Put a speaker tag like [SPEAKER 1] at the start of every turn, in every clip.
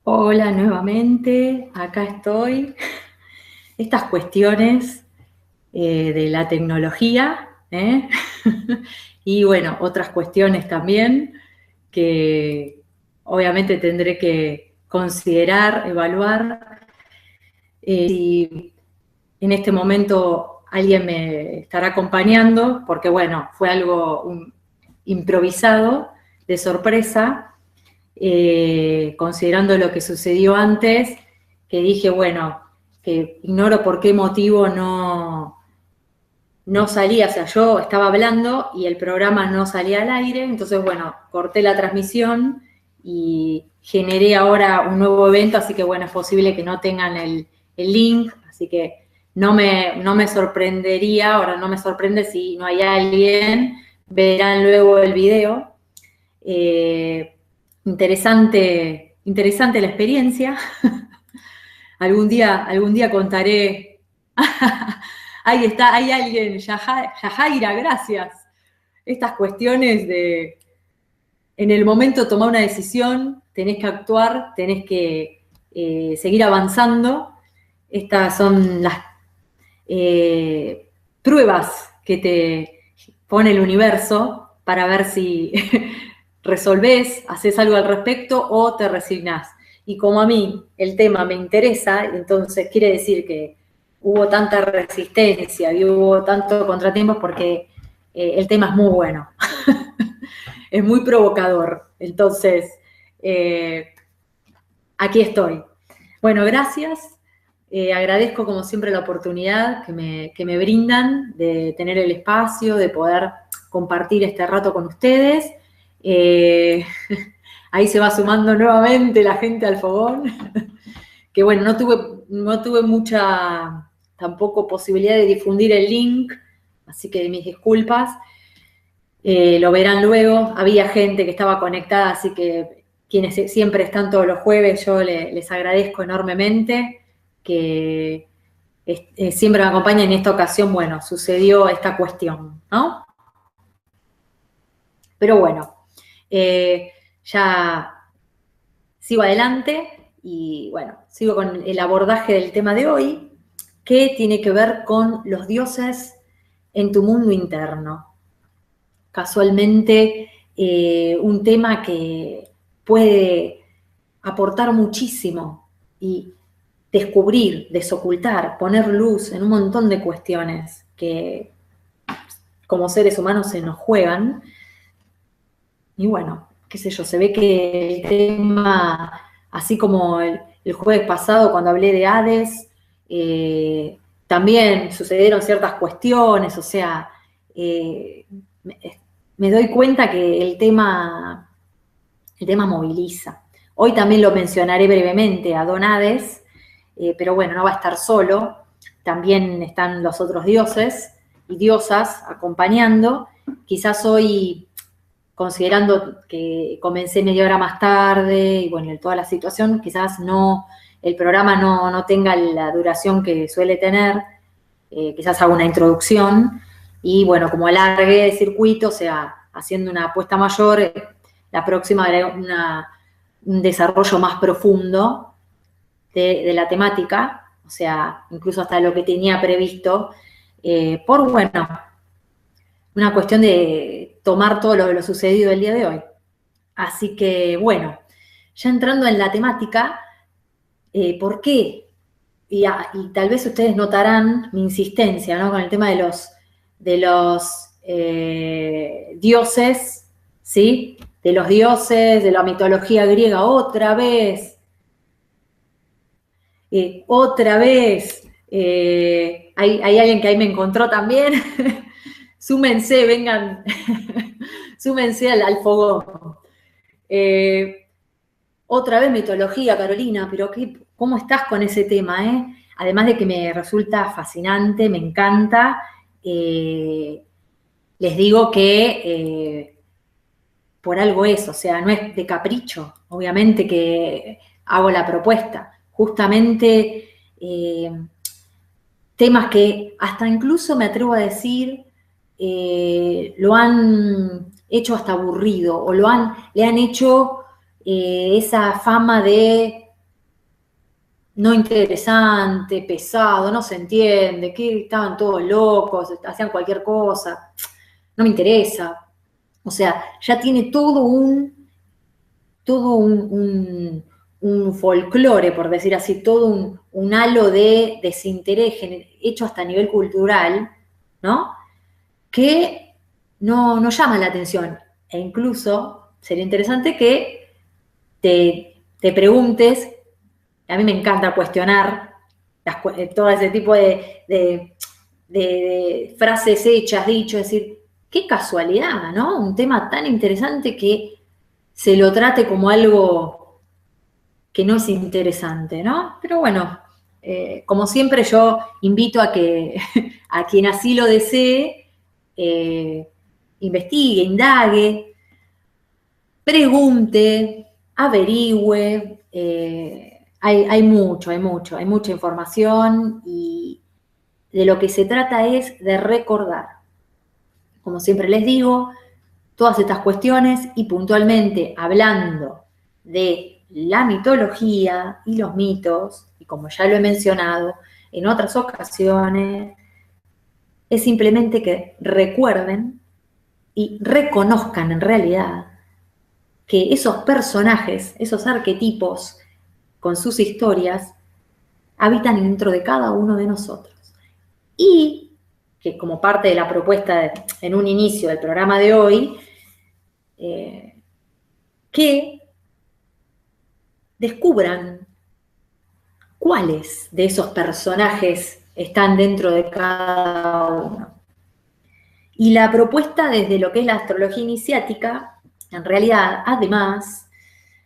[SPEAKER 1] Hola nuevamente, acá estoy. Estas cuestiones de la tecnología, ¿eh? Y bueno, otras cuestiones también que obviamente tendré que considerar, evaluar. Si en este momento alguien me estará acompañando, porque bueno, fue algo improvisado, de sorpresa, considerando lo que sucedió antes, que dije, bueno, que ignoro por qué motivo no salía, o sea, yo estaba hablando y el programa no salía al aire, entonces, bueno, corté la transmisión y generé ahora un nuevo evento, así que, bueno, es posible que no tengan el link, así que no me sorprendería, ahora no me sorprende si no hay alguien, verán luego el video. Eh, interesante la experiencia. Algún día contaré. Ahí está, hay alguien, Yajaira, gracias. Estas cuestiones de, en el momento de tomar una decisión, tenés que actuar, tenés que seguir avanzando. Estas son las eh, pruebas que te pone el universo para ver si resolvés, haces algo al respecto o te resignás. Y como a mí el tema me interesa, entonces quiere decir que hubo tanta resistencia y hubo tantos contratiempos porque el tema es muy bueno, es muy provocador. Entonces, eh, aquí estoy. Bueno, gracias. Agradezco como siempre la oportunidad que me brindan de tener el espacio, de poder compartir este rato con ustedes. Eh, ahí se va sumando nuevamente la gente al fogón, que bueno, no tuve mucha tampoco posibilidad de difundir el link, así que mis disculpas. Lo verán luego. Había gente que estaba conectada, así que quienes siempre están todos los jueves, yo les agradezco enormemente que siempre me acompañan. En esta ocasión, bueno, sucedió esta cuestión, ¿no? Pero bueno, ya sigo adelante y bueno, sigo con el abordaje del tema de hoy, que tiene que ver con los dioses en tu mundo interno. Casualmente, un tema que puede aportar muchísimo y descubrir, desocultar, poner luz en un montón de cuestiones que como seres humanos se nos juegan. Y bueno, qué sé yo, se ve que el tema, así como el jueves pasado cuando hablé de Hades, también sucedieron ciertas cuestiones, o sea, me, me doy cuenta que el tema moviliza. Hoy también lo mencionaré brevemente a Don Hades, pero bueno, no va a estar solo, también están los otros dioses y diosas acompañando. Quizás hoy, considerando que comencé media hora más tarde y bueno, toda la situación, quizás el programa no tenga la duración que suele tener, quizás haga una introducción y bueno, como alargue el circuito, o sea, haciendo una apuesta mayor, la próxima haré un desarrollo más profundo de la temática, o sea, incluso hasta lo que tenía previsto, por, bueno, una cuestión de tomar todo lo sucedido el día de hoy. Así que, bueno, ya entrando en la temática, ¿por qué? Y tal vez ustedes notarán mi insistencia, ¿no? Con el tema de los dioses, ¿sí? De los dioses, de la mitología griega, otra vez. Hay alguien que ahí me encontró también. Súmense, vengan, súmense al fogón. Eh, Otra vez mitología, Carolina, pero ¿cómo estás con ese tema? Además de que me resulta fascinante, me encanta, les digo que por algo es, o sea, no es de capricho, obviamente que hago la propuesta. Justamente temas que hasta incluso me atrevo a decir lo han hecho hasta aburrido o le han hecho esa fama de no interesante, pesado, no se entiende, que estaban todos locos, hacían cualquier cosa, no me interesa. O sea, ya tiene un folclore, por decir así, todo un halo de desinterés hecho hasta a nivel cultural, ¿no? Que no llama la atención. E incluso sería interesante que te preguntes, a mí me encanta cuestionar todo ese tipo de frases hechas, dichos, es decir, qué casualidad, ¿no? Un tema tan interesante que se lo trate como algo que no es interesante, ¿no? Pero bueno, como siempre yo invito a que a quien así lo desee, investigue, indague, pregunte, averigüe. Hay mucha información y de lo que se trata es de recordar, como siempre les digo, todas estas cuestiones y puntualmente hablando de la mitología y los mitos, y como ya lo he mencionado en otras ocasiones, es simplemente que recuerden y reconozcan en realidad que esos personajes, esos arquetipos con sus historias, habitan dentro de cada uno de nosotros. Y que como parte de la propuesta en un inicio del programa de hoy, que descubran cuáles de esos personajes están dentro de cada uno. Y la propuesta desde lo que es la astrología iniciática, en realidad, además,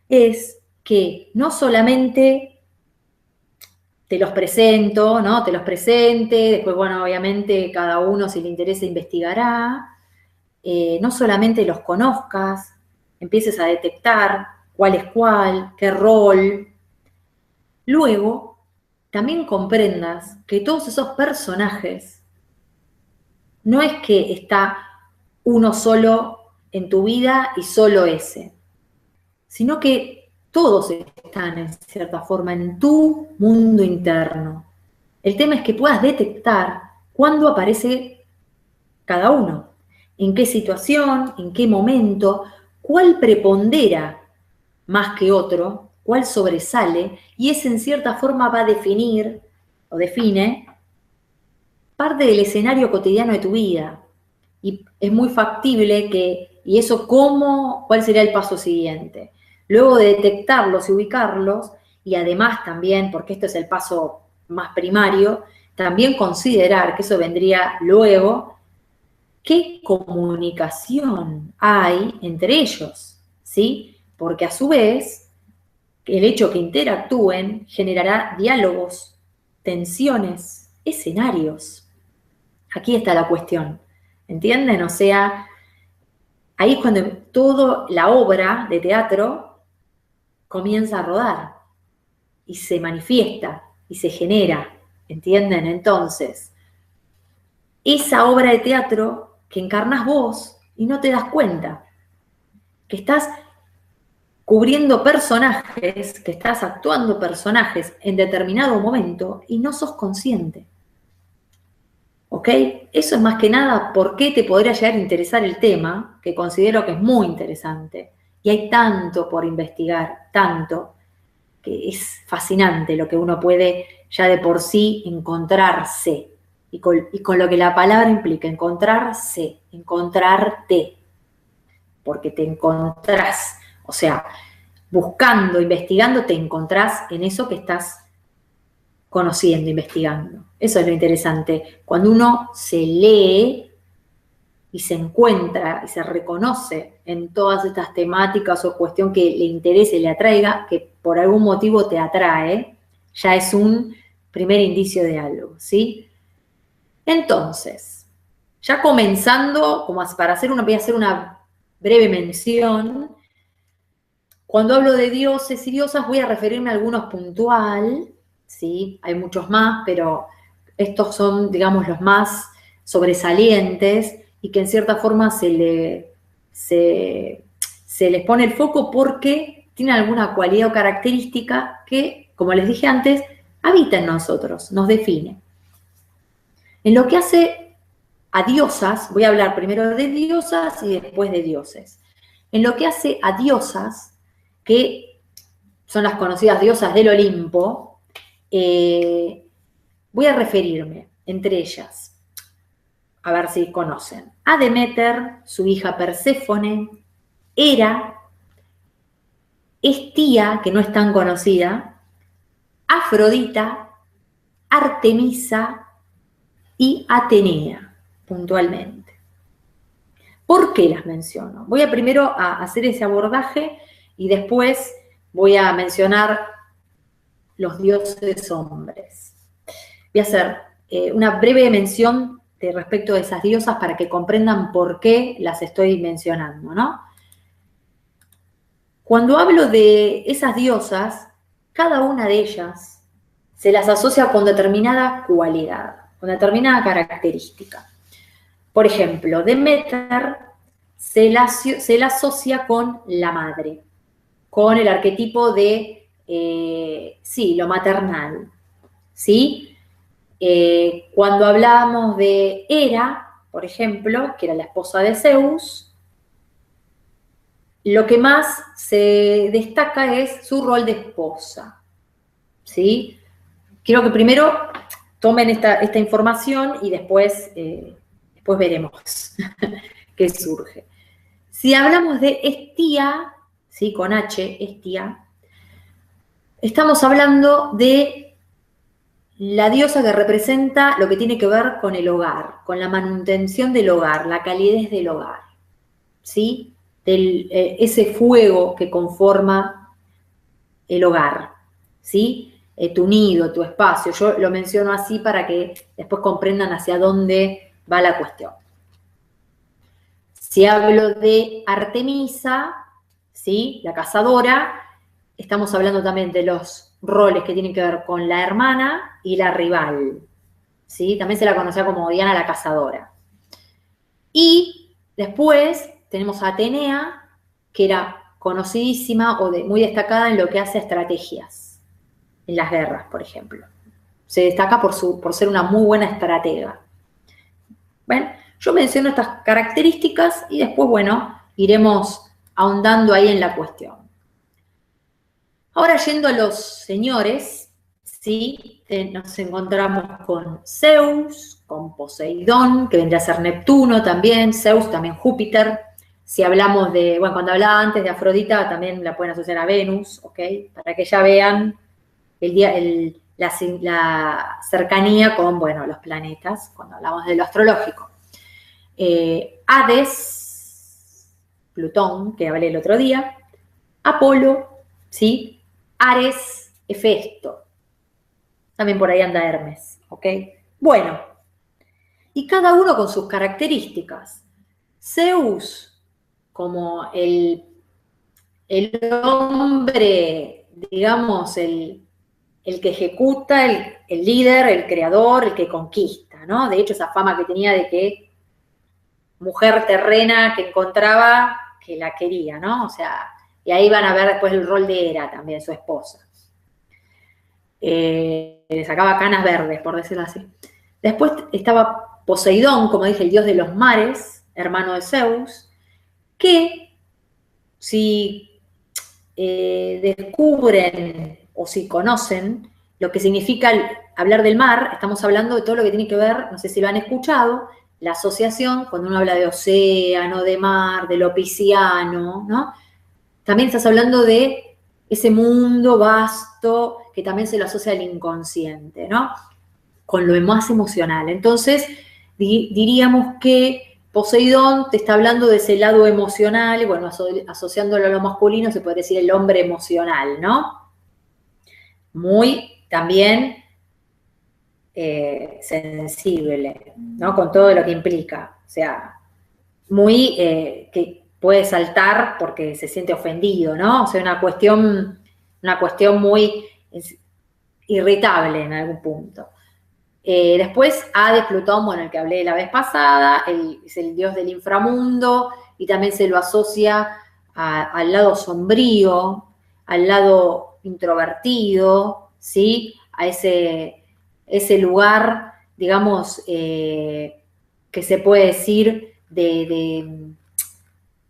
[SPEAKER 1] es que no solamente te los presento, ¿no? Te los presente, después, bueno, obviamente cada uno, si le interesa, investigará, no solamente los conozcas, empieces a detectar cuál es cuál, qué rol. Luego, también comprendas que todos esos personajes no es que está uno solo en tu vida y solo ese, sino que todos están en cierta forma en tu mundo interno. El tema es que puedas detectar cuándo aparece cada uno, en qué situación, en qué momento, cuál prepondera más que otro, cuál sobresale, y ese en cierta forma va a definir o define parte del escenario cotidiano de tu vida. Y es muy factible que, ¿y eso cómo? ¿Cuál sería el paso siguiente? Luego de detectarlos y ubicarlos, y además también, porque esto es el paso más primario, también considerar que eso vendría luego, qué comunicación hay entre ellos, ¿sí? Porque a su vez, el hecho que interactúen generará diálogos, tensiones, escenarios. Aquí está la cuestión, ¿entienden? O sea, ahí es cuando toda la obra de teatro comienza a rodar y se manifiesta y se genera, ¿entienden? Entonces, esa obra de teatro que encarnás vos y no te das cuenta, que estás cubriendo personajes, que estás actuando personajes en determinado momento y no sos consciente. ¿Ok? Eso es más que nada por qué te podría llegar a interesar el tema, que considero que es muy interesante. Y hay tanto por investigar, tanto, que es fascinante lo que uno puede ya de por sí encontrarse. Y con lo que la palabra implica, encontrarse, encontrarte. Porque te encontrás, o sea, buscando, investigando, te encontrás en eso que estás conociendo, investigando. Eso es lo interesante. Cuando uno se lee y se encuentra y se reconoce en todas estas temáticas o cuestión que le interese, le atraiga, que por algún motivo te atrae, ya es un primer indicio de algo, ¿sí? Entonces, ya comenzando, como para voy a hacer una breve mención. Cuando hablo de dioses y diosas voy a referirme a algunos puntual, ¿sí? Hay muchos más, pero estos son, digamos, los más sobresalientes y que en cierta forma se les pone el foco porque tienen alguna cualidad o característica que, como les dije antes, habita en nosotros, nos define. En lo que hace a diosas, voy a hablar primero de diosas y después de dioses. En lo que hace a diosas, que son las conocidas diosas del Olimpo, voy a referirme entre ellas, a ver si conocen, a Deméter, su hija Perséfone, Hera, Hestía, que no es tan conocida, Afrodita, Artemisa y Atenea, puntualmente. ¿Por qué las menciono? Voy a primero a hacer ese abordaje y después voy a mencionar los dioses hombres. Voy a hacer una breve mención respecto de esas diosas para que comprendan por qué las estoy mencionando, ¿no? Cuando hablo de esas diosas, cada una de ellas se las asocia con determinada cualidad, con determinada característica. Por ejemplo, Deméter se la asocia con la madre, con el arquetipo de, lo maternal, ¿sí? Cuando hablamos de Hera, por ejemplo, que era la esposa de Zeus, lo que más se destaca es su rol de esposa, ¿sí? Quiero que primero tomen esta información y después veremos qué surge. Si hablamos de Hestía, ¿sí? Con H, Hestía, estamos hablando de la diosa que representa lo que tiene que ver con el hogar, con la manutención del hogar, la calidez del hogar, ¿sí? Ese fuego que conforma el hogar, ¿sí? Tu nido, tu espacio. Yo lo menciono así para que después comprendan hacia dónde va la cuestión. Si hablo de Artemisa, ¿sí? La cazadora, estamos hablando también de los roles que tienen que ver con la hermana y la rival, ¿sí? También se la conocía como Diana la cazadora. Y después tenemos a Atenea, que era conocidísima o muy destacada en lo que hace a estrategias, en las guerras, por ejemplo. Se destaca por ser una muy buena estratega. Bueno, yo menciono estas características y después, bueno, iremos ahondando ahí en la cuestión. Ahora, yendo a los señores, ¿sí? Nos encontramos con Zeus, con Poseidón, que vendría a ser Neptuno también, Zeus, también Júpiter. Si hablamos de, bueno, cuando hablaba antes de Afrodita, también la pueden asociar a Venus, ¿ok? Para que ya vean la cercanía con, bueno, los planetas, cuando hablamos de lo astrológico. Hades, Plutón, que hablé el otro día, Apolo, ¿sí? Ares, Hefesto. También por ahí anda Hermes, ¿ok? Bueno, y cada uno con sus características. Zeus, como el hombre, digamos, el que ejecuta, el líder, el creador, el que conquista, ¿no? De hecho, esa fama que tenía de que mujer terrena que encontraba, que la quería, ¿no? O sea, y ahí van a ver después el rol de Hera también, su esposa. Le sacaba canas verdes, por decirlo así. Después estaba Poseidón, como dije, el dios de los mares, hermano de Zeus, que si descubren o si conocen lo que significa hablar del mar, estamos hablando de todo lo que tiene que ver, no sé si lo han escuchado, la asociación, cuando uno habla de océano, de mar, de lo pisciano, ¿no? También estás hablando de ese mundo vasto que también se lo asocia al inconsciente, ¿no? Con lo más emocional. Entonces, diríamos que Poseidón te está hablando de ese lado emocional, y bueno, asociándolo a lo masculino, se puede decir el hombre emocional, ¿no? Muy también sensible, ¿no? Con todo lo que implica. O sea, muy que puede saltar porque se siente ofendido, ¿no? O sea, una cuestión muy irritable en algún punto. Después, Hades, Plutón, bueno, el que hablé la vez pasada, es el dios del inframundo y también se lo asocia al lado sombrío, al lado introvertido, ¿sí? a ese lugar, digamos, que se puede decir de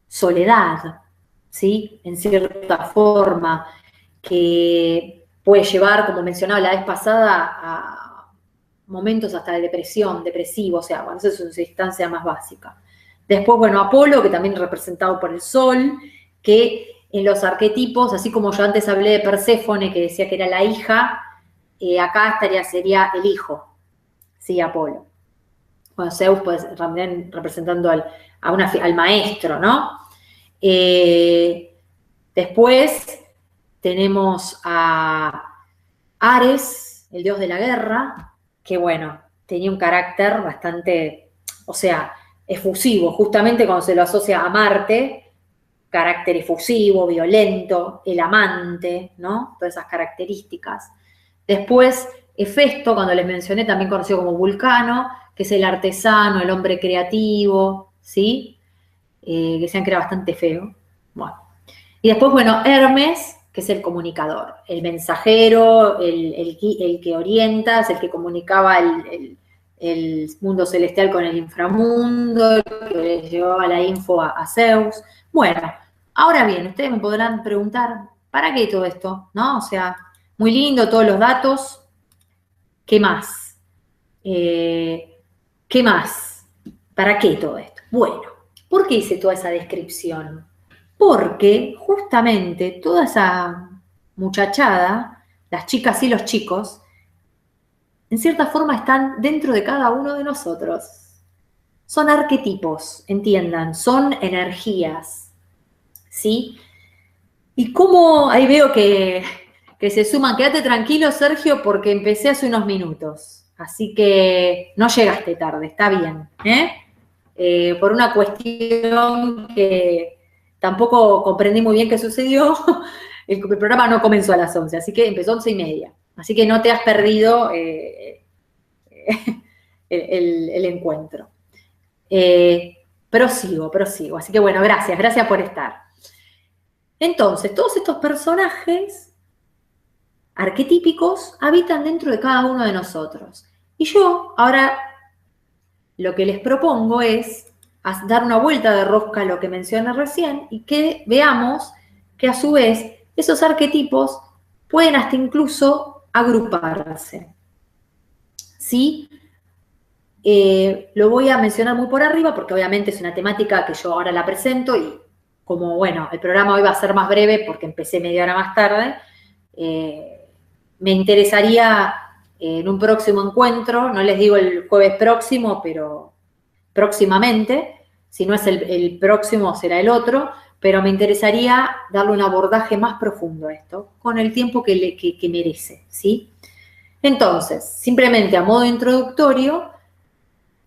[SPEAKER 1] soledad, ¿sí? En cierta forma, que puede llevar, como mencionaba la vez pasada, a momentos hasta de depresión, depresivo, o sea, bueno, esa es su instancia más básica. Después, bueno, Apolo, que también es representado por el sol, que en los arquetipos, así como yo antes hablé de Perséfone, que decía que era la hija, acá sería el hijo, ¿sí? Apolo. Bueno, Zeus, pues, también representando al maestro, ¿no? Después tenemos a Ares, el dios de la guerra, que bueno, tenía un carácter bastante, o sea, efusivo, justamente cuando se lo asocia a Marte, carácter efusivo, violento, el amante, ¿no? Todas esas características. Después, Hefesto, cuando les mencioné, también conocido como Vulcano, que es el artesano, el hombre creativo, ¿sí? Que decían que era bastante feo. Bueno. Y después, bueno, Hermes, que es el comunicador, el mensajero, el que orienta, es el que comunicaba el mundo celestial con el inframundo, el que le llevaba la info a Zeus. Bueno, ahora bien, ustedes me podrán preguntar, ¿para qué todo esto? ¿No? O sea, muy lindo todos los datos. ¿Qué más? ¿Qué más? ¿Para qué todo esto? Bueno, ¿por qué hice toda esa descripción? Porque justamente toda esa muchachada, las chicas y los chicos, en cierta forma están dentro de cada uno de nosotros. Son arquetipos, entiendan, son energías, ¿sí? Y cómo, ahí veo que se suman, quédate tranquilo, Sergio, porque empecé hace unos minutos, así que no llegaste tarde, está bien, por una cuestión que tampoco comprendí muy bien qué sucedió, el programa no comenzó a las 11, así que empezó 11:30, así que no te has perdido el encuentro. Prosigo, así que bueno, gracias por estar. Entonces, todos estos personajes arquetípicos habitan dentro de cada uno de nosotros. Y yo ahora lo que les propongo es dar una vuelta de rosca a lo que mencioné recién y que veamos que a su vez esos arquetipos pueden hasta incluso agruparse. ¿Sí? Lo voy a mencionar muy por arriba porque obviamente es una temática que yo ahora la presento y como, bueno, el programa hoy va a ser más breve porque empecé media hora más tarde, me interesaría en un próximo encuentro, no les digo el jueves próximo, pero próximamente, si no es el próximo será el otro, pero me interesaría darle un abordaje más profundo a esto, con el tiempo que merece, ¿sí? Entonces, simplemente a modo introductorio,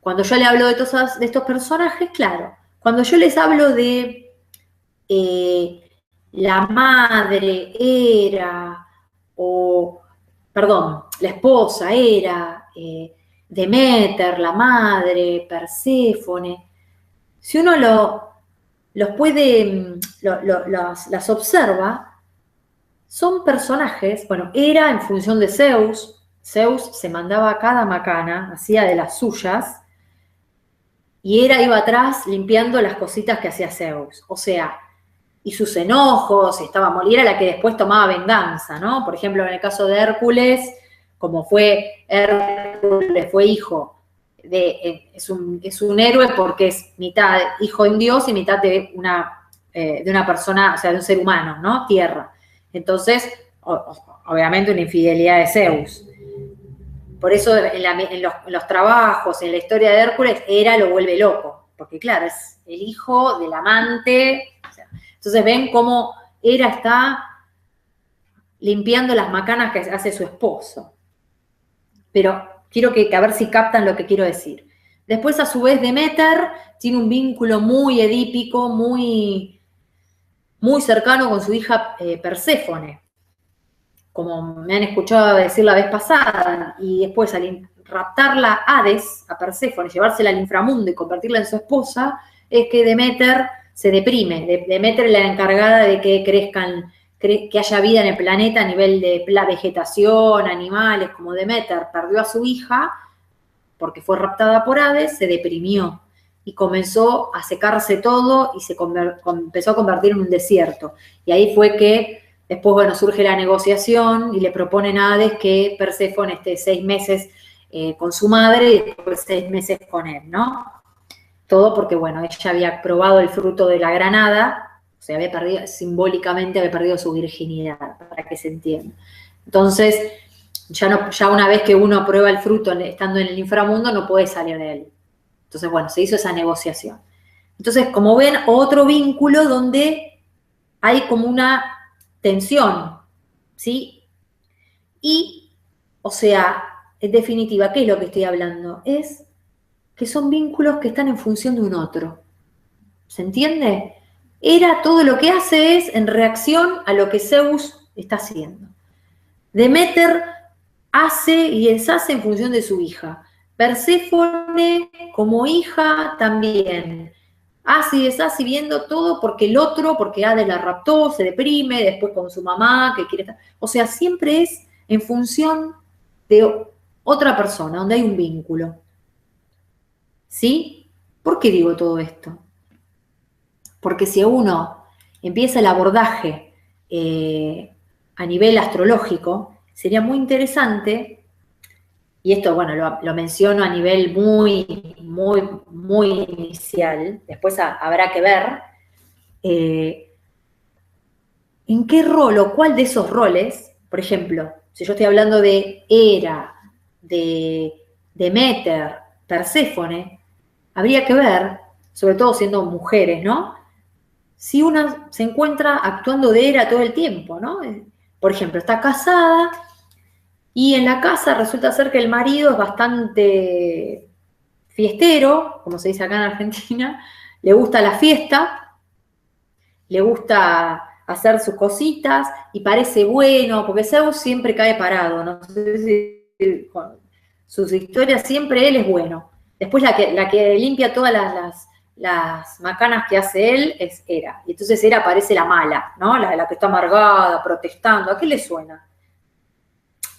[SPEAKER 1] cuando yo le hablo de estos personajes, claro, cuando yo les hablo de la madre era, la esposa era, Deméter, la madre, Perséfone, si uno las observa, son personajes, bueno, era en función de Zeus se mandaba cada macana, hacía de las suyas, y Hera iba atrás limpiando las cositas que hacía Zeus, o sea, y sus enojos, estaba Molly, era la que después tomaba venganza, ¿no? Por ejemplo, en el caso de Hércules, como Hércules fue hijo es un héroe porque es mitad hijo de un dios y mitad de una persona, o sea, de un ser humano, ¿no? Tierra. Entonces, obviamente una infidelidad de Zeus. Por eso en los trabajos, en la historia de Hércules, Hera lo vuelve loco, porque claro, es el hijo del amante. O sea, entonces ven cómo Hera está limpiando las macanas que hace su esposo. Pero quiero que a ver si captan lo que quiero decir. Después, a su vez, Deméter tiene un vínculo muy edípico, muy, muy cercano con su hija Perséfone, como me han escuchado decir la vez pasada, y después al raptarla a Hades, a Perséfone, llevársela al inframundo y convertirla en su esposa, es que Deméter se deprime. Deméter es la encargada de que crezcan que haya vida en el planeta a nivel de la vegetación, animales, como Demeter perdió a su hija porque fue raptada por Hades, se deprimió y comenzó a secarse todo y se empezó a convertir en un desierto. Y ahí fue que después, bueno, surge la negociación y le proponen a Hades que Perséfone esté 6 meses con su madre y después 6 meses con él, ¿no? Todo porque, bueno, ella había probado el fruto de la granada, o sea, había perdido, simbólicamente había perdido su virginidad, para que se entienda. Entonces, ya una vez que uno prueba el fruto estando en el inframundo, no puede salir de él. Entonces, bueno, se hizo esa negociación. Entonces, como ven, otro vínculo donde hay como una tensión, ¿sí? Y, o sea, en definitiva, ¿qué es lo que estoy hablando? Es que son vínculos que están en función de un otro. ¿Se entiende? Hera todo lo que hace es en reacción a lo que Zeus está haciendo. Demeter hace y deshace en función de su hija. Perséfone, como hija, también hace y deshace viendo todo porque el otro, porque Hades la raptó, se deprime, después con su mamá, que quiere estar. O sea, siempre es en función de otra persona, donde hay un vínculo. ¿Sí? ¿Por qué digo todo esto? Porque si uno empieza el abordaje a nivel astrológico, sería muy interesante, y esto, bueno, lo menciono a nivel muy, muy, muy inicial, después habrá que ver en qué rol o cuál de esos roles, por ejemplo, si yo estoy hablando de Hera, de Demeter, Perséfone, habría que ver, sobre todo siendo mujeres, ¿no? Si una se encuentra actuando de Hera todo el tiempo, ¿no? Por ejemplo, está casada y en la casa resulta ser que el marido es bastante fiestero, como se dice acá en Argentina, le gusta la fiesta, le gusta hacer sus cositas y parece bueno, porque Zeus siempre cae parado, no sé si con sus historias siempre él es bueno. Después la que limpia todas las macanas que hace él es Hera. Y entonces Hera parece la mala, ¿no? La que está amargada, protestando. ¿A qué le suena?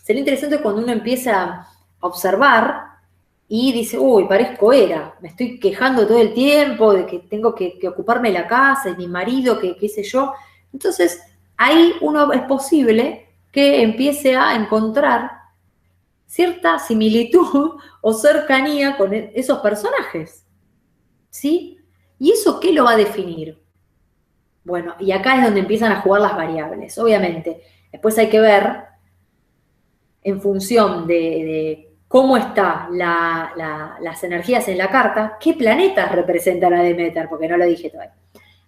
[SPEAKER 1] Sería interesante cuando uno empieza a observar y dice, uy, parezco Hera, me estoy quejando todo el tiempo de que tengo que ocuparme de la casa, y mi marido, que qué sé yo. Entonces, ahí uno es posible que empiece a encontrar cierta similitud o cercanía con esos personajes, ¿sí? ¿Y eso qué lo va a definir? Bueno, y acá es donde empiezan a jugar las variables, obviamente. Después hay que ver, en función de cómo están las energías en la carta, qué planetas representan a Demeter, porque no lo dije todavía.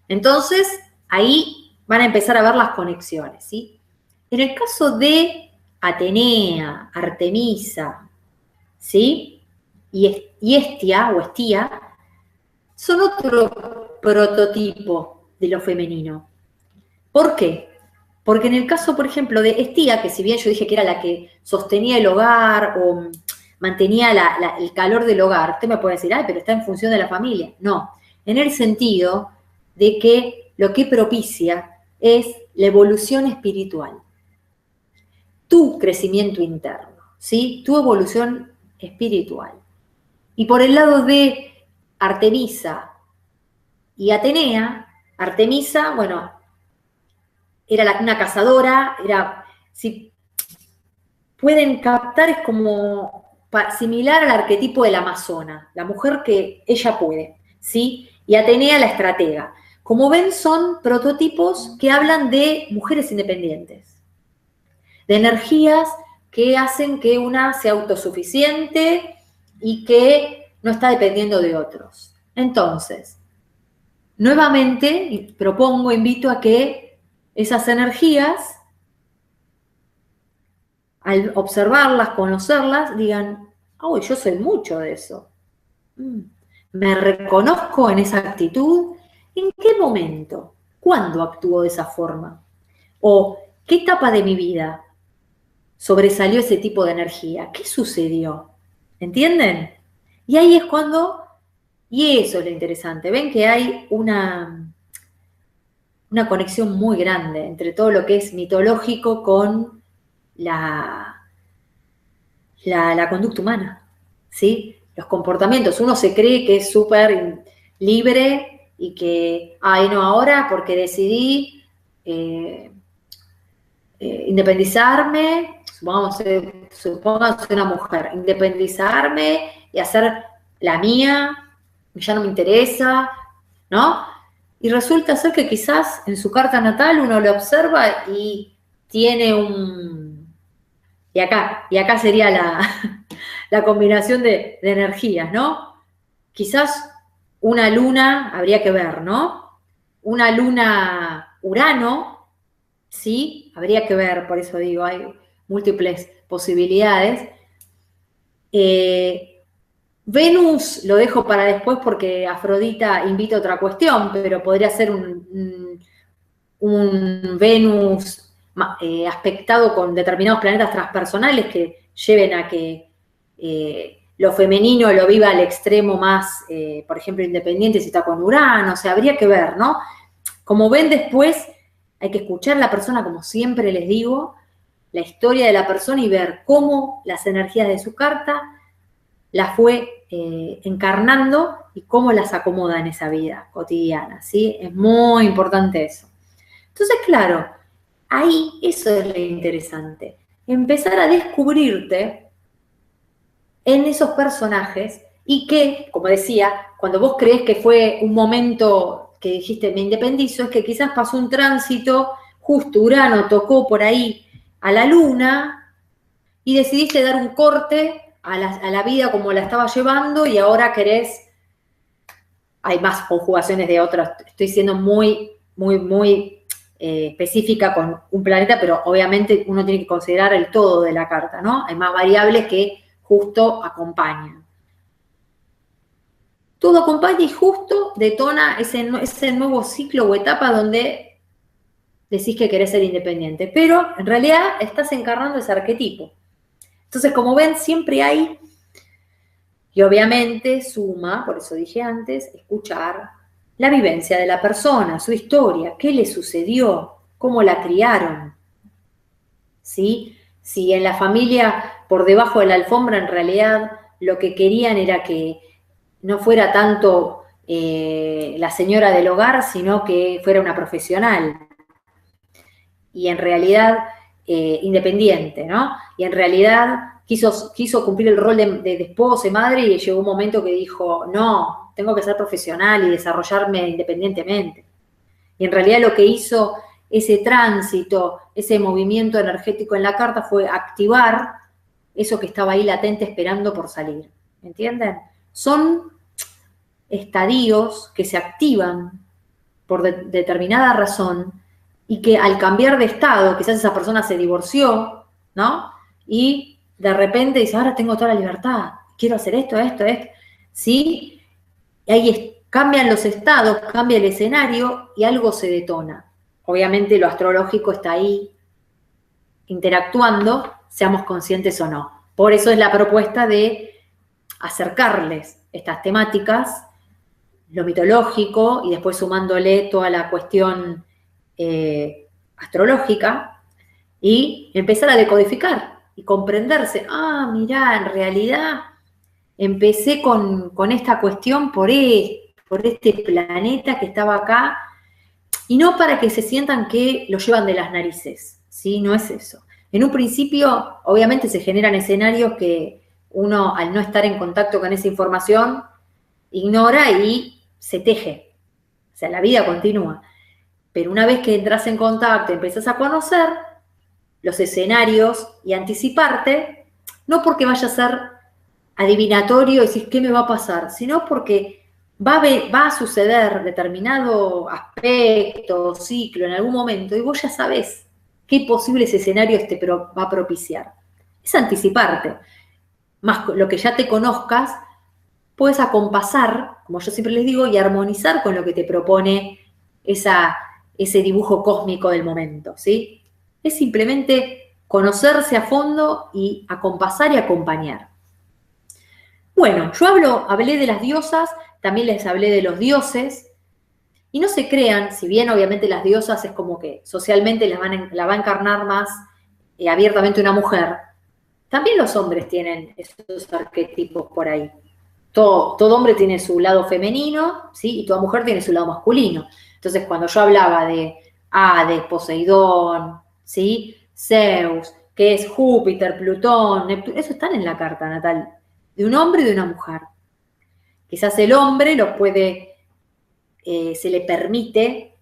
[SPEAKER 1] Entonces, ahí van a empezar a ver las conexiones, ¿sí? En el caso de Atenea, Artemisa, ¿sí? Y Hestia, o Estía, son otro prototipo de lo femenino. ¿Por qué? Porque en el caso, por ejemplo, de Estía, que si bien yo dije que era la que sostenía el hogar o mantenía el calor del hogar, usted me puede decir, ay, pero está en función de la familia. No, en el sentido de que lo que propicia es la evolución espiritual, tu crecimiento interno, ¿sí? Tu evolución espiritual. Y por el lado de Artemisa y Atenea, Artemisa, bueno, era una cazadora, si pueden captar, es como similar al arquetipo de la amazona, la mujer que ella puede, ¿sí? Y Atenea la estratega. Como ven, son prototipos que hablan de mujeres independientes, de energías que hacen que una sea autosuficiente y que no está dependiendo de otros. Entonces, nuevamente propongo, invito a que esas energías, al observarlas, conocerlas, digan, uy, yo soy mucho de eso. ¿Me reconozco en esa actitud? ¿En qué momento? ¿Cuándo actúo de esa forma? ¿O qué etapa de mi vida sobresalió ese tipo de energía? ¿Qué sucedió? ¿Entienden? Y ahí es cuando, y eso es lo interesante, ven que hay una conexión muy grande entre todo lo que es mitológico con la conducta humana, ¿sí? Los comportamientos. Uno se cree que es súper libre y que, no, ahora porque decidí independizarme, supongamos una mujer, independizarme y hacer la mía, ya no me interesa, ¿no? Y resulta ser que quizás en su carta natal uno lo observa y tiene un... Y acá sería la combinación de energías, ¿no? Quizás una luna, habría que ver, ¿no? Una luna Urano, ¿sí? Habría que ver, por eso digo, hay múltiples posibilidades. Venus lo dejo para después porque Afrodita invita a otra cuestión, pero podría ser un Venus aspectado con determinados planetas transpersonales que lleven a que lo femenino lo viva al extremo más, por ejemplo, independiente si está con Urano, o sea, habría que ver, ¿no? Como ven después, hay que escuchar a la persona, como siempre les digo, la historia de la persona y ver cómo las energías de su carta las fue encarnando y cómo las acomoda en esa vida cotidiana, ¿sí? Es muy importante eso. Entonces, claro, ahí eso es lo interesante. Empezar a descubrirte en esos personajes y que, como decía, cuando vos creés que fue un momento que dijiste me independizo, es que quizás pasó un tránsito, justo Urano tocó por ahí a la luna y decidiste dar un corte a la vida como la estaba llevando y ahora querés, hay más conjugaciones de otros, estoy siendo muy específica con un planeta, pero obviamente uno tiene que considerar el todo de la carta, ¿no? Hay más variables que justo acompañan. Todo acompaña y justo detona ese nuevo ciclo o etapa donde decís que querés ser independiente, pero en realidad estás encarnando ese arquetipo. Entonces, como ven, siempre hay, y obviamente suma, por eso dije antes, escuchar la vivencia de la persona, su historia, qué le sucedió, cómo la criaron, ¿sí? Si en la familia, por debajo de la alfombra, en realidad lo que querían era que no fuera tanto la señora del hogar, sino que fuera una profesional. Y en realidad, independiente, ¿no? Y en realidad quiso cumplir el rol de esposa y madre y llegó un momento que dijo, no, tengo que ser profesional y desarrollarme independientemente. Y en realidad lo que hizo ese tránsito, ese movimiento energético en la carta fue activar eso que estaba ahí latente esperando por salir. ¿Entienden? Son estadios que se activan por determinada razón y que al cambiar de estado, quizás esa persona se divorció, ¿no? Y de repente dice, ahora tengo toda la libertad, quiero hacer esto, ¿sí? Y ahí cambian los estados, cambia el escenario y algo se detona. Obviamente lo astrológico está ahí interactuando, seamos conscientes o no. Por eso es la propuesta de acercarles estas temáticas, lo mitológico y después sumándole toda la cuestión astrológica y empezar a decodificar y comprenderse. Mirá, en realidad empecé con esta cuestión por este planeta que estaba acá y no para que se sientan que lo llevan de las narices, ¿sí? No es eso. En un principio, obviamente, se generan escenarios que uno, al no estar en contacto con esa información, ignora y se teje. O sea, la vida continúa. Pero una vez que entras en contacto, empezás a conocer los escenarios y anticiparte, no porque vaya a ser adivinatorio y decir qué me va a pasar, sino porque va a suceder determinado aspecto, ciclo en algún momento y vos ya sabés qué posibles escenarios te va a propiciar. Es anticiparte. Más lo que ya te conozcas, puedes acompasar, como yo siempre les digo, y armonizar con lo que te propone ese dibujo cósmico del momento, ¿sí? Es simplemente conocerse a fondo y acompasar y acompañar. Bueno, yo hablé de las diosas, también les hablé de los dioses, Y no se crean, si bien obviamente las diosas es como que socialmente la va a encarnar más abiertamente una mujer, también los hombres tienen esos arquetipos por ahí. Todo hombre tiene su lado femenino, ¿sí? Y toda mujer tiene su lado masculino. Entonces, cuando yo hablaba de Hades, Poseidón, ¿sí? Zeus, que es Júpiter, Plutón, Neptuno, eso están en la carta natal de un hombre y de una mujer. Quizás el hombre los puede, se le permite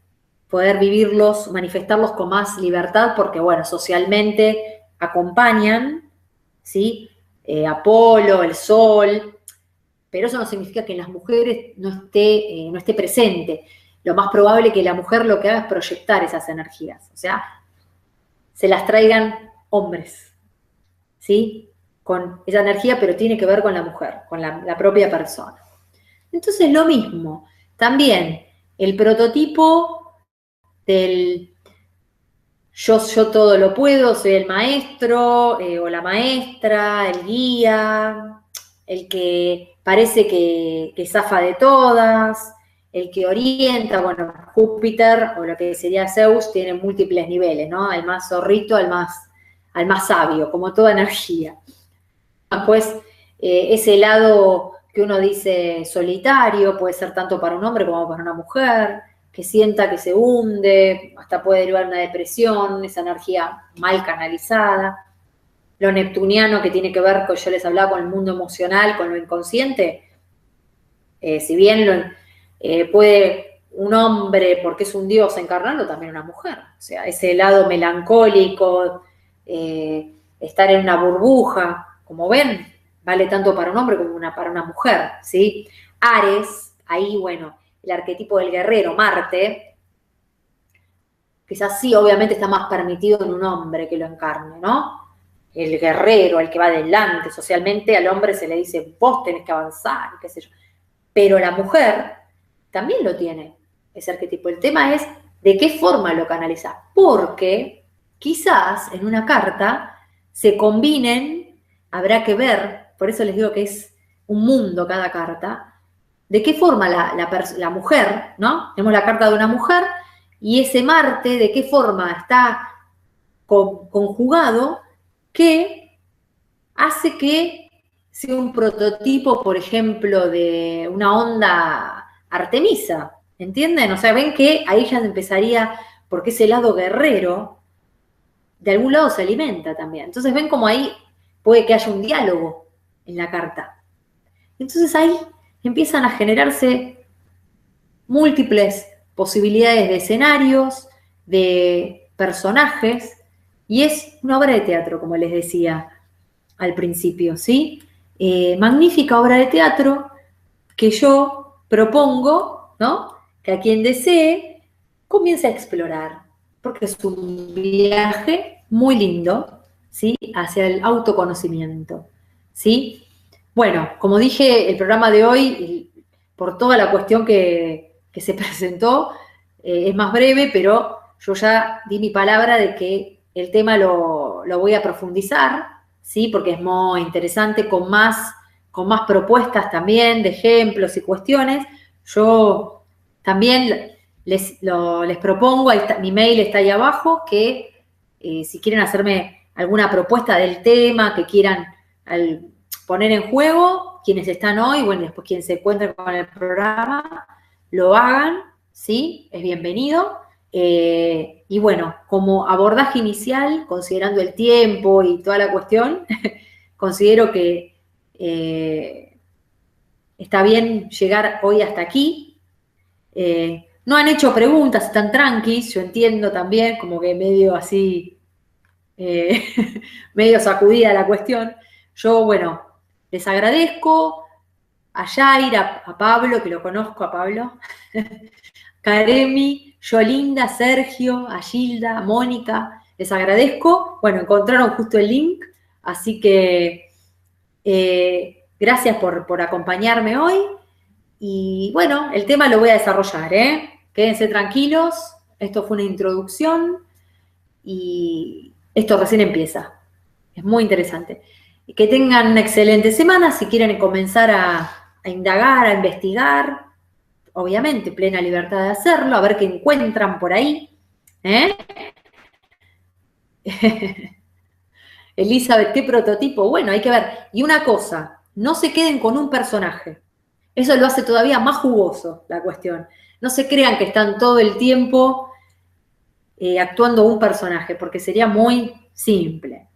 [SPEAKER 1] poder vivirlos, manifestarlos con más libertad, porque, bueno, socialmente acompañan, ¿sí? Apolo, el sol, pero eso no significa que en las mujeres no esté presente. Lo más probable es que la mujer lo que haga es proyectar esas energías, o sea, se las traigan hombres, ¿sí? Con esa energía, pero tiene que ver con la mujer, con la propia persona. Entonces, lo mismo, también el prototipo del yo todo lo puedo, soy el maestro o la maestra, el guía, el que parece que zafa de todas, el que orienta. Bueno, Júpiter o lo que sería Zeus tiene múltiples niveles, ¿no? Al más zorrito, al más sabio, como toda energía. Después, ese lado que uno dice solitario puede ser tanto para un hombre como para una mujer, que sienta que se hunde, hasta puede derivar una depresión, esa energía mal canalizada. Lo neptuniano, que tiene que ver, con, yo les hablaba, con el mundo emocional, con lo inconsciente. Si bien puede un hombre, porque es un dios, encarnarlo, también una mujer. O sea, ese lado melancólico, estar en una burbuja, como ven, vale tanto para un hombre como para una mujer, ¿sí? Ares, ahí, bueno, el arquetipo del guerrero, Marte, quizás sí, obviamente está más permitido en un hombre que lo encarne, ¿no? El guerrero, el que va adelante, socialmente al hombre se le dice, vos tenés que avanzar, qué sé yo. Pero la mujer también lo tiene, ese arquetipo. El tema es de qué forma lo canaliza, porque quizás en una carta se combinen, habrá que ver, por eso les digo que es un mundo cada carta, de qué forma la mujer, ¿no? Tenemos la carta de una mujer y ese Marte, de qué forma está conjugado, que hace que sea un prototipo, por ejemplo, de una onda Artemisa, ¿entienden? O sea, ven que ahí ya empezaría, porque ese lado guerrero, de algún lado se alimenta también. Entonces ven como ahí puede que haya un diálogo en la carta. Entonces ahí empiezan a generarse múltiples posibilidades de escenarios, de personajes, y es una obra de teatro, como les decía al principio, ¿sí? Magnífica obra de teatro que yo propongo, ¿no? Que a quien desee comience a explorar, porque es un viaje muy lindo, ¿sí? Hacia el autoconocimiento, ¿sí? Bueno, como dije, el programa de hoy, por toda la cuestión que se presentó, es más breve, pero yo ya di mi palabra de que el tema lo voy a profundizar, ¿sí? Porque es muy interesante, con más propuestas también, de ejemplos y cuestiones. Yo también les propongo, ahí está, mi mail está ahí abajo, que si quieren hacerme alguna propuesta del tema, que quieran poner en juego, quienes están hoy, bueno, después quienes se encuentren con el programa, lo hagan, ¿sí? Es bienvenido. Y bueno, como abordaje inicial, considerando el tiempo y toda la cuestión, considero que está bien llegar hoy hasta aquí. No han hecho preguntas, están tranquis, yo entiendo también, como que medio así, medio sacudida la cuestión. Yo, bueno, les agradezco a Yair, a Pablo, que lo conozco a Pablo, Karemi, Yolinda, Sergio, a Gilda, a Mónica, les agradezco. Bueno, encontraron justo el link, así que gracias por acompañarme hoy. Y bueno, el tema lo voy a desarrollar, ¿eh? Quédense tranquilos, esto fue una introducción y esto recién empieza. Es muy interesante. Que tengan una excelente semana. Si quieren comenzar a indagar, a investigar, obviamente, plena libertad de hacerlo, a ver qué encuentran por ahí. Elizabeth, ¿qué prototipo? Bueno, hay que ver. Y una cosa, no se queden con un personaje. Eso lo hace todavía más jugoso la cuestión. No se crean que están todo el tiempo actuando un personaje, porque sería muy simple,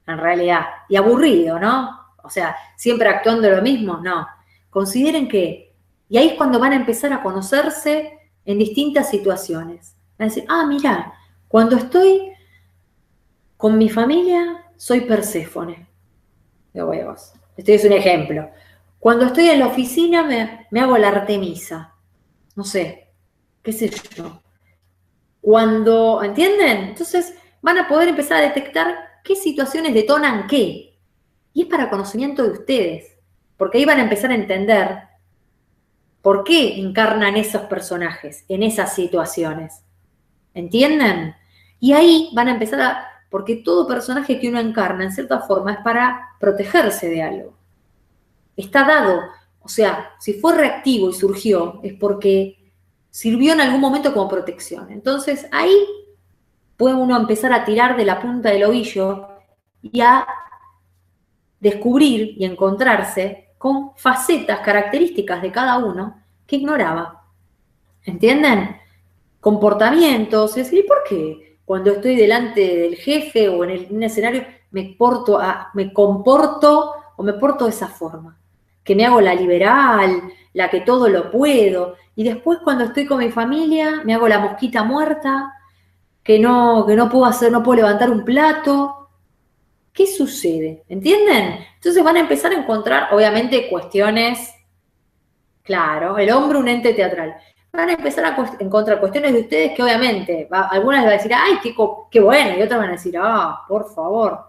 [SPEAKER 1] en realidad, y aburrido, ¿no? O sea, siempre actuando lo mismo, no. Consideren que, y ahí es cuando van a empezar a conocerse en distintas situaciones. Van a decir, mira, cuando estoy con mi familia, soy Perséfone de huevos. Este es un ejemplo. Cuando estoy en la oficina me hago la Artemisa. No sé, qué sé yo. Cuando, ¿entienden? Entonces van a poder empezar a detectar qué situaciones detonan qué. Y es para conocimiento de ustedes. Porque ahí van a empezar a entender por qué encarnan esos personajes en esas situaciones. ¿Entienden? Y ahí van a empezar a... Porque todo personaje que uno encarna, en cierta forma, es para protegerse de algo. Está dado. O sea, si fue reactivo y surgió, es porque sirvió en algún momento como protección. Entonces, ahí puede uno empezar a tirar de la punta del ovillo y a descubrir y encontrarse con facetas, características de cada uno que ignoraba. ¿Entienden? Comportamientos, es decir, ¿y por qué? Cuando estoy delante del jefe o en un escenario me comporto o me porto de esa forma. Que me hago la liberal, la que todo lo puedo. Y después cuando estoy con mi familia me hago la mosquita muerta, que no puedo hacer, no puedo levantar un plato. ¿Qué sucede? ¿Entienden? Entonces van a empezar a encontrar, obviamente, cuestiones, claro, el hombre un ente teatral. Van a empezar a encontrar cuestiones de ustedes que obviamente, algunas les va a decir, ay, qué bueno, y otras van a decir, por favor,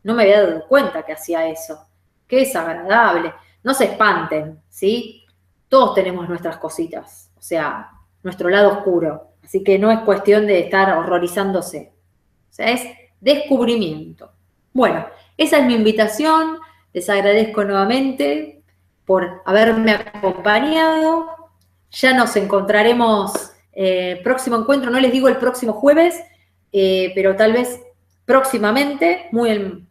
[SPEAKER 1] no me había dado cuenta que hacía eso. Qué desagradable. No se espanten, ¿sí? Todos tenemos nuestras cositas, o sea, nuestro lado oscuro. Así que no es cuestión de estar horrorizándose. O sea, es descubrimiento. Bueno, esa es mi invitación. Les agradezco nuevamente por haberme acompañado. Ya nos encontraremos próximo encuentro, no les digo el próximo jueves, pero tal vez próximamente,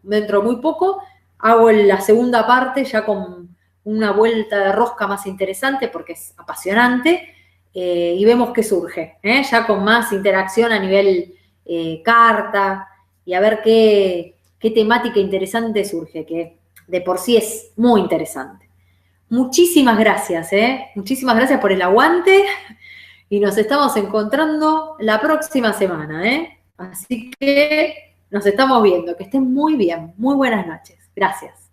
[SPEAKER 1] dentro de muy poco, hago la segunda parte ya con una vuelta de rosca más interesante porque es apasionante y vemos qué surge, ya con más interacción a nivel carta y a ver qué temática interesante surge, que de por sí es muy interesante. Muchísimas gracias, muchísimas gracias por el aguante y nos estamos encontrando la próxima semana, Así que nos estamos viendo. Que estén muy bien. Muy buenas noches. Gracias.